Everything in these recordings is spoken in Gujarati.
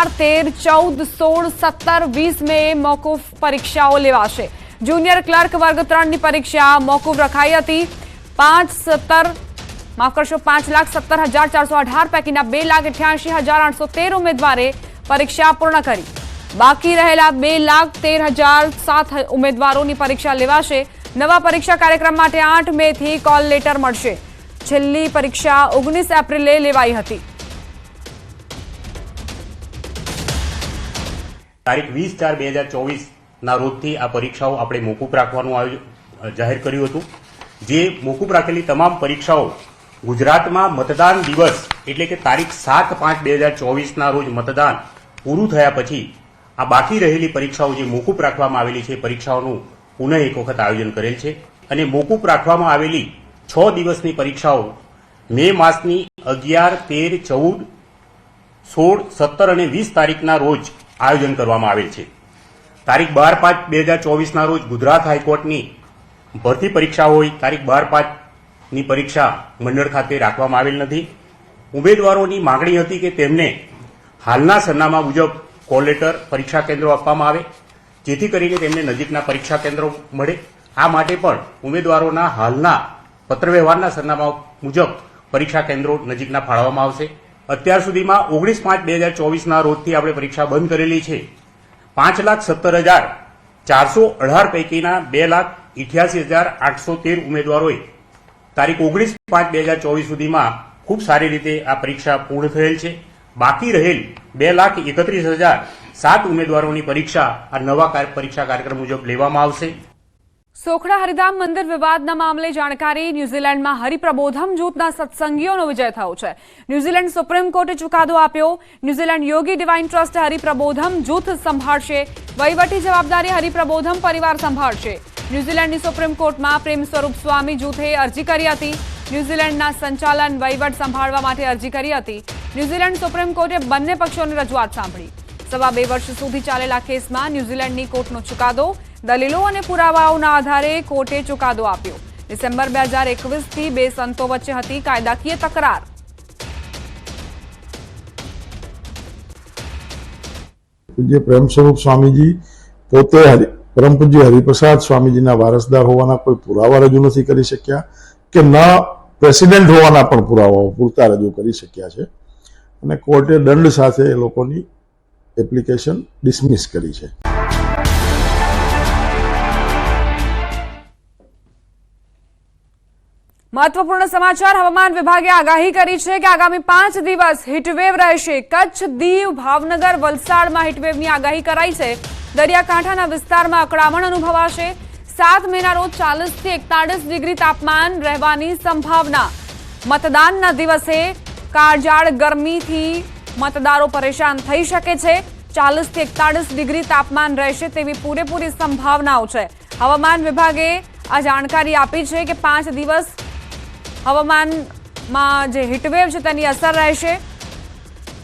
11, 13, 14, 16, 17, 20 में મોકૂફ પરીક્ષાઓ લેવાશે। જુનિયર ક્લર્ક વર્ગ 3ની પરીક્ષા મોકૂફ રખાઈ હતી। 5,17,418 પૈકીના 2,88,813 ઉમેદવારે પરીક્ષા પૂર્ણ કરી। બાકી રહેલા 2,13,007 ઉમેદવારોની પરીક્ષા લેવાશે। નવા પરીક્ષા કાર્યક્રમ માટે 8 મેથી કોલ લેટર મળશે। છેલ્લી પરીક્ષા 19 એપ્રિલે લેવાઈ હતી। તારીખ 20/4/2024 ના રોજથી આ પરીક્ષાઓ આપણે મોકૂફ રાખવાનું જાહેર કર્યું હતું। જે મોકૂફ રાખેલી તમામ પરીક્ષાઓ ગુજરાતમાં મતદાન દિવસ એટલે કે તારીખ 7/5/2024 ના રોજ મતદાન પૂરું થયા પછી આ બાકી રહેલી પરીક્ષાઓ જે મોકૂફ રાખવામાં આવેલી છે પરીક્ષાઓનું પુનઃ એક વખત આયોજન કરેલ છે અને મોકૂફ રાખવામાં આવેલી 6 દિવસની પરીક્ષાઓ મે માસની 11, 13, 14, 16, 17 અને 20 તારીખના રોજ આયોજન કરવામાં આવેલ છે। તારીખ 12/5/2024 ના રોજ ગુજરાત હાઈકોર્ટની ભરતી પરીક્ષા હોય। તારીખ 12/5ની પરીક્ષા મંડળ ખાતે રાખવામાં આવેલ નથી। ઉમેદવારોની માંગણી હતી કે તેમને હાલના સરનામા મુજબ કોલ લેટર પરીક્ષા કેન્દ્રો આપવામાં આવે જેથી કરીને તેમને નજીકના પરીક્ષા કેન્દ્રો મળે। આ માટે પણ ઉમેદવારોના હાલના પત્રવ્યવહારના સરનામા મુજબ પરીક્ષા કેન્દ્રો નજીકના ફાળવવામાં આવશે। અત્યાર સુધીમાં 19/5/2024 ના રોજથી આપણે પરીક્ષા બંધ કરેલી છે। 5,17,418 પૈકીના 2,88,813 ઉમેદવારોએ તારીખ 19/5/2024 સુધીમાં ખૂબ સારી રીતે આ પરીક્ષા પૂર્ણ થયેલ છે। બાકી રહેલ 2,31,007 ઉમેદવારોની પરીક્ષા આ નવા પરીક્ષા કાર્યક્રમ મુજબ લેવામાં આવશે। સોખડા હરિધામ મંદિર વિવાદના મામલે જાણકારી। ન્યૂઝીલેન્ડમાં હરિપ્રબોધમ જૂથના સત્સંગીઓનો વિજય થયો છે। ન્યૂઝીલેન્ડ સુપ્રીમ કોર્ટે ચુકાદો આપ્યો। ન્યૂઝીલેન્ડ યોગી ડિવાઇન ટ્રસ્ટ હરિપ્રબોધમ જૂથ સંભાળશે। વહીવટી જવાબદારી હરિપ્રબોધમ પરિવાર સંભાળશે। ન્યૂઝીલેન્ડની સુપ્રીમ કોર્ટમાં પ્રેમ સ્વરૂપ સ્વામી જૂથે અરજી કરી હતી। ન્યૂઝીલેન્ડના સંચાલન વહીવટ સંભાળવા માટે અરજી કરી હતી। ન્યૂઝીલેન્ડ સુપ્રીમ કોર્ટે બંને પક્ષોની રજૂઆત સાંભળી। 2.5 વર્ષ સુધી ચાલેલા કેસમાં ન્યૂઝીલેન્ડની કોર્ટનો ચુકાદો। દલીલો અને પુરાવાઓના આધારે કોર્ટે ચુકાદો આપ્યો। ડિસેમ્બર 2021થી બે સંતો વચ્ચે હતી કાયદાકીય તકરાર। પૂજ્ય પ્રેમ સ્વરૂપ સ્વામીજી પોતે પરમ પૂજ્ય હરિપ્રસાદ સ્વામીજીના વારસદાર હોવાના કોઈ પુરાવા રજૂ નથી કરી શક્યા કે ન પ્રેસિડેન્ટ હોવાના પણ પુરાવાઓ પૂરતા રજૂ કરી શક્યા છે અને કોર્ટે દંડ સાથે એ લોકોની એપ્લિકેશન ડિસમિસ કરી છે। મહત્વપૂર્ણ સમાચાર। હવામાન વિભાગે આગાહી કરી છે કે આગામી 5 દિવસ હીટવેવ રહેશે। કચ્છ, દીવ, ભાવનગર, વલસાડમાં હીટવેવની આગાહી કરાઈ છે। દરિયાકાંઠાના વિસ્તારમાં અકળામણ અનુભવાશે। 7 મેના રોજ 40 થી 41 ડિગ્રી તાપમાન રહેવાની સંભાવના। મતદાનના દિવસે કાળઝાળ ગરમીથી મતદારો પરેશાન થઈ શકે છે। 40 થી 41 ડિગ્રી તાપમાન રહેશે તેવી પૂરેપૂરી સંભાવનાઓ છે। હવામાન વિભાગે આ જાણકારી આપી છે કે 5 દિવસ હવામાનમાં જે હીટવેવ છે તેની અસર રહેશે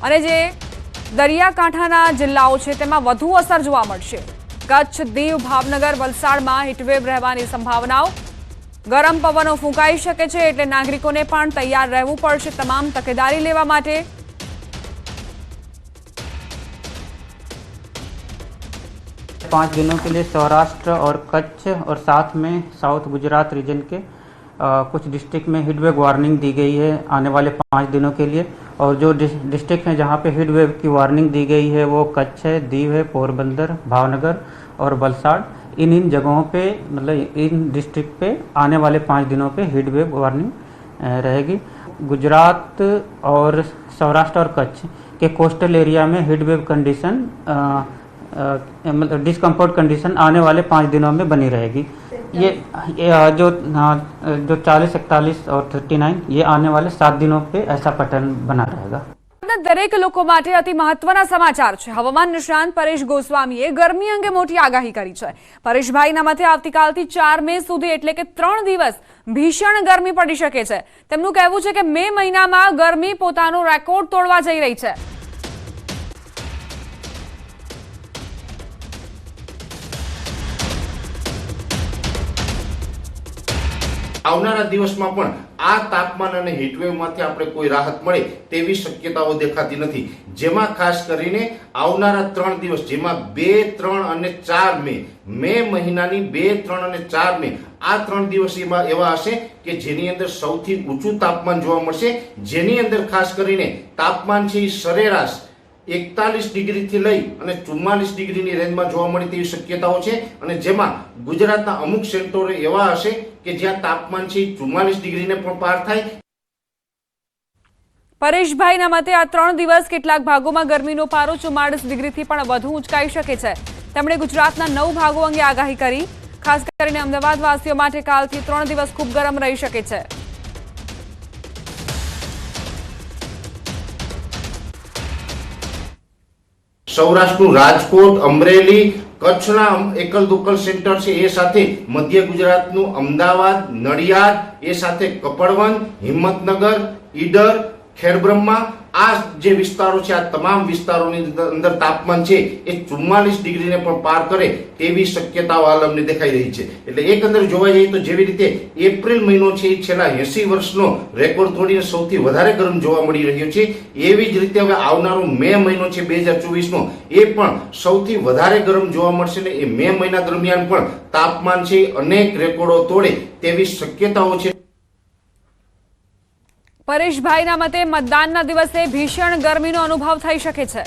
અને જે દરિયાકાંઠાના જિલ્લાઓ છે તેમાં વધુ અસર જોવા મળશે। કચ્છ, દીવ, ભાવનગર, વલસાડમાં હીટવેવ રહેવાની સંભાવનાઓ। ગરમ પવનો ફૂંકાઈ શકે છે એટલે નાગરિકોને પણ તૈયાર રહેવું પડશે તમામ તકેદારી લેવા માટે। पाँच दिनों के लिए सौराष्ट्र और कच्छ और साथ में साउथ गुजरात रीजन के कुछ डिस्ट्रिक्ट में हीट वेव वार्निंग दी गई है आने वाले 5 दिनों के लिए। और जो डिस्ट्रिक्ट हैं जहां पे हीट वेव की वार्निंग दी गई है वो कच्छ है, दीव है, पोरबंदर, भावनगर और वलसाड़। इन जगहों पे मतलब इन डिस्ट्रिक्ट पे आने वाले 5 दिनों पे हीट वेव वार्निंग रहेगी। गुजरात और सौराष्ट्र और कच्छ के कोस्टल एरिया में हीट वेव कंडीशन मतलब डिस्कम्फर्ट कंडीशन आने वाले 5 दिनों में बनी रहेगी। ये जो 40, 41 और 39 ये आने वाले 7 दिनों पे ऐसा पैटर्न बना रहेगा। દરેક લોકો માટે અતિ મહત્વના સમાચાર છે। હવામાન નિષ્ણાંત પરેશ ગોસ્વામીએ ગરમી અંગે મોટી આગાહી કરી છે। પરેશભાઈના મતે આવતીકાલથી 4 મે સુધી એટલે કે 3 દિવસ ભીષણ ગરમી પડી શકે છે। તેમનું કહેવું છે કે મે મહિનામાં ગરમી પોતાનો રેકોર્ડ તોડવા જઈ રહી છે। આવનારા દિવસમાં પણ આ તાપમાન અને હીટવેવમાંથી આપણે કોઈ રાહત મળે તેવી શક્યતાઓ દેખાતી નથી, જેમાં ખાસ કરીને આવનારા 3 દિવસ, જેમાં 2, 3 અને 4 મે મહિનાની 2, 3 અને 4 મે આ 3 દિવસ એવા હશે કે જેની અંદર સૌથી ઊંચું તાપમાન જોવા મળશે, જેની અંદર ખાસ કરીને તાપમાન છે એ સરેરાશ 41 ડિગ્રીથી લઈ અને 44 ડિગ્રીની રેન્જમાં જોવા મળે તેવી શક્યતાઓ છે, અને જેમાં ગુજરાતના અમુક સેન્ટરો એવા હશે કે જ્યાં તાપમાન છે 44 ડિગ્રીને પણ પાર થાય. પરેશભાઈના મતે આ 3 દિવસ કેટલાક ભાગોમાં ગરમીનો પારો 44 ડિગ્રીથી પણ વધુ ઊંચકાઈ શકે છે. તેમણે ગુજરાતના 9 ભાગો અંગે આગાહી કરી. ખાસ કરીને અમદાવાદ વાસીઓ માટે કાલથી 3 દિવસ ખૂબ ગરમ રહી શકે છે. સૌરાષ્ટ્રનું રાજકોટ, અમરેલી, કચ્છના એકલ દુકલ સેન્ટર છે, એ સાથે મધ્ય ગુજરાતનું અમદાવાદ, નડિયાદ, એ સાથે કપડવંજ, હિંમતનગર, ઈડર, ખેડબ્રહ્મા, આ જે વિસ્તારો છે આ તમામ વિસ્તારોની અંદર તાપમાન છે એ 44 ડિગ્રીને પણ પાર કરે તેવી શક્યતાઓ હાલ અમને દેખાઈ રહી છે. એટલે એકંદર જોવા જઈએ તો જેવી રીતે એપ્રિલ મહિનો છે એ છેલ્લા 80 વર્ષનો રેકોર્ડ તોડીને સૌથી વધારે ગરમ જોવા મળી રહ્યો છે, એવી જ રીતે હવે આવનારો મે મહિનો છે 2024નો એ પણ સૌથી વધારે ગરમ જોવા મળશે ને એ મે મહિના દરમિયાન પણ તાપમાન છે અનેક રેકોર્ડો તોડે તેવી શક્યતાઓ છે. પરેશભાઈના મતે મતદાનના દિવસે ભીષણ ગરમીનો અનુભવ થઈ શકે છે.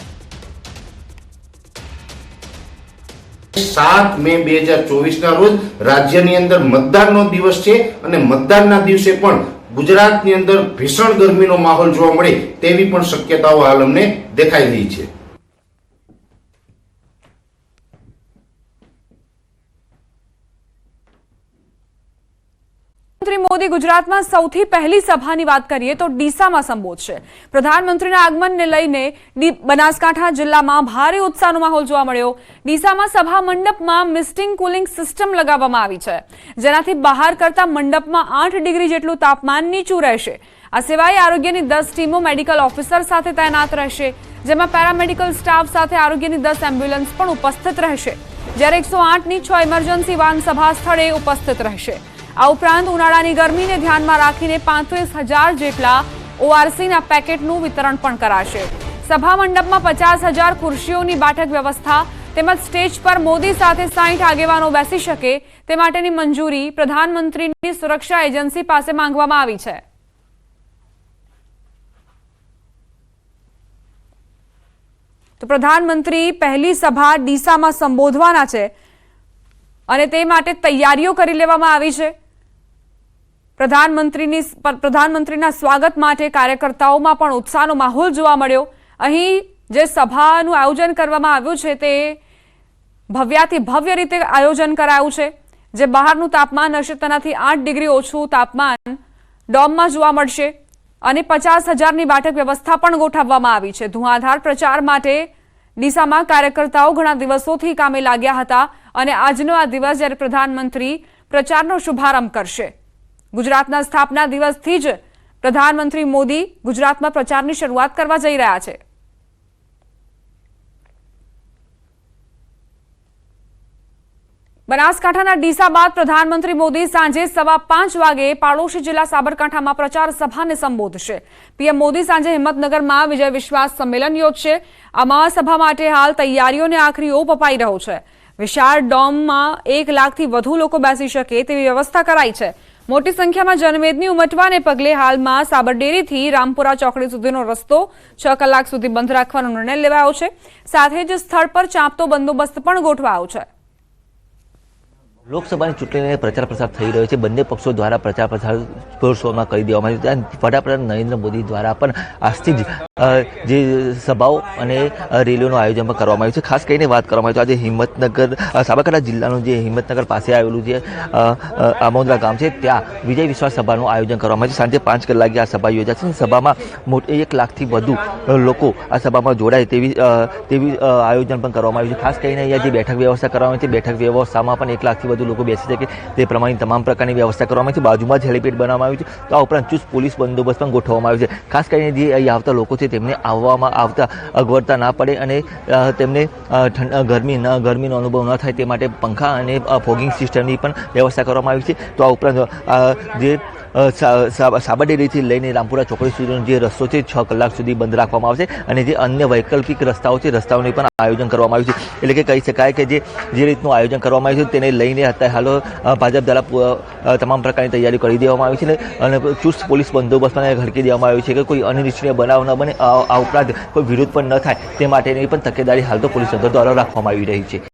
7 મે 2024ના રોજ રાજ્યની અંદર મતદાનનો દિવસ છે, અને મતદાનના દિવસે પણ ગુજરાતની અંદર ભીષણ ગરમીનો માહોલ જોવા મળે તેવી પણ શક્યતાઓ હાલ અમને દેખાઈ રહી છે. પ્રધાનમંત્રી મોદી ગુજરાતમાં સૌથી પહેલી સભાની વાત કરીએ તો ડીસામાં સંબોધશે. પ્રધાનમંત્રીના આગમનને લઈને બનાસકાંઠા જિલ્લામાં ભારે ઉત્સાહનો માહોલ જોવા મળ્યો. ડીસામાં સભા મંડપમાં મિસ્ટિંગ કુલિંગ સિસ્ટમ લગાવવામાં આવી છે, જેનાથી બહાર કરતા મંડપમાં 8 ડિગ્રી જેટલું તાપમાન નીચું રહેશે. આ સિવાય આરોગ્યની 10 ટીમો મેડિકલ ઓફિસર સાથે તૈનાત રહેશે, જેમાં પેરામેડિકલ સ્ટાફ સાથે આરોગ્યની 10 એમ્બ્યુલન્સ પણ ઉપસ્થિત રહેશે, જ્યારે 108ની 6 ઇમરજન્સી વાન સભા સ્થળે ઉપસ્થિત રહેશે. આ ઉપરાંત ઉનાળાની ગરમીને ધ્યાનમાં રાખીને 35,000 જેટલા ઓઆરસીના પેકેટનું વિતરણ પણ કરાશે. સભા મંડપમાં 50,000 ખુરશીઓની બેઠક વ્યવસ્થા તેમજ સ્ટેજ પર મોદી સાથે 60 આગેવાનો બેસી શકે તે માટેની મંજૂરી પ્રધાનમંત્રીની સુરક્ષા એજન્સી પાસે માંગવામાં આવી છે. તો પ્રધાનમંત્રી પહેલી સભા ડીસામાં સંબોધવાના છે અને તે માટે તૈયારીઓ કરી લેવામાં આવી છે. પ્રધાનમંત્રીના સ્વાગત માટે કાર્યકર્તાઓમાં પણ ઉત્સાહનો માહોલ જોવા મળ્યો. અહીં જે સભાનું આયોજન કરવામાં આવ્યું છે તે ભવ્યાતિ ભવ્ય રીતે આયોજન કરાયું છે. જે બહારનું તાપમાન હશે તેનાથી 8 ડિગ્રી ઓછું તાપમાન ડોમમાં જોવા મળશે અને 50,000ની બેઠક વ્યવસ્થા પણ ગોઠવવામાં આવી છે. ધુઆધાર પ્રચાર માટે ડીસામાં કાર્યકર્તાઓ ઘણા દિવસોથી કામે લાગ્યા હતા અને આજનો આ દિવસ જ્યારે પ્રધાનમંત્રી પ્રચારનો શુભારંભ કરશે. ગુજરાતના સ્થાપના દિવસથી જ પ્રધાનમંત્રી મોદી ગુજરાતમાં પ્રચારની શરૂઆત કરવા જઈ રહ્યા છે. બનાસકાંઠાના ડીસા બાદ પ્રધાનમંત્રી મોદી સાંજે 5:15 વાગે પાડોશી જિલ્લા સાબરકાંઠામાં પ્રચાર સભાને સંબોધશે. પીએમ મોદી સાંજે હિંમતનગરમાં વિજય વિશ્વાસ સંમેલન યોજશે. આ મહાસભા માટે હાલ તૈયારીઓને આખરી ઓપ અપાઈ રહ્યો છે. વિશાળ ડોમમાં 1 લાખથી વધુ લોકો બેસી શકે તેવી વ્યવસ્થા કરાઈ છે. મોટી સંખ્યામાં જનમેદની ઉમટવાને પગલે હાલમાં સાબરડેરીથી રામપુરા ચોકડી સુધીનો રસ્તો 6 કલાક સુધી બંધ રાખવાનો નિર્ણય લેવાયો છે. સાથે જ સ્થળ પર ચાંપતો બંદોબસ્ત પણ ગોઠવાયો છે. લોકસભાની ચૂંટણીને પ્રચાર પ્રસાર થઈ રહ્યો છે. બંને પક્ષો દ્વારા પ્રચાર પ્રસાર જોરશોરમાં કરી દેવામાં આવ્યો છે. વડાપ્રધાન નરેન્દ્ર મોદી દ્વારા પણ આજથી જ જે સભાઓ અને રેલીઓનું આયોજન પણ કરવામાં આવ્યું છે. ખાસ કરીને વાત કરવામાં આવી આજે હિંમતનગર સાબરકાંઠા જિલ્લાનું જે હિંમતનગર પાસે આવેલું જે આમોદરા ગામ છે ત્યાં વિજય વિશ્વાસ સભાનું આયોજન કરવામાં આવ્યું છે. સાંજે 5 કલાકે આ સભા યોજાશે. સભામાં 1 લાખથી વધુ લોકો આ સભામાં જોડાય તેવી આયોજન પણ કરવામાં આવ્યું છે. ખાસ કરીને અહીંયા જે બેઠક વ્યવસ્થા કરવામાં આવી છે બેઠક વ્યવસ્થામાં પણ 1 લાખથી વધુ લોકો બેસી શકે તે પ્રમાણે તમામ પ્રકારની વ્યવસ્થા કરવામાં આવી છે. બાજુમાં જ હેલીપેડ બનાવવામાં આવ્યું છે. તો આ ઉપરાંત ચુસ્ત પોલીસ બંદોબસ્ત પણ ગોઠવવામાં આવ્યો છે. ખાસ કરીને જે અહીં આવતા લોકો છે તેમને આવતા અગવડતા ના પડે અને તેમને ગરમીનો અનુભવ ન થાય તે માટે પંખા અને ફોગિંગ સિસ્ટમની પણ વ્યવસ્થા કરવામાં આવી છે. તો આ ઉપરાંત જે સાબરડેરીથી લઈને રામપુરા ચોકડી સુધીનો જે રસ્તો છે 6 કલાક સુધી બંધ રાખવામાં આવશે અને જે અન્ય વૈકલ્પિક રસ્તાઓ છે રસ્તાઓનું પણ આયોજન કરવામાં આવ્યું છે. એટલે કે કહી શકાય કે જે રીતનું આયોજન કરવામાં આવ્યું છે તેને લઈને અત્યારે હાલ ભાજપ દ્વારા તમામ પ્રકારની તૈયારી કરી દેવામાં આવી છે અને ચુસ્ત પોલીસ બંદોબસ્ત પણ ઘડકી દેવામાં આવ્યો છે કે કોઈ અનિચ્છનીય બનાવ ન બને, આ ઉપરાંત કોઈ વિરોધ પણ ન થાય તે માટેની પણ તકેદારી હાલ તો પોલીસ તંત્ર દ્વારા રાખવામાં આવી રહી છે.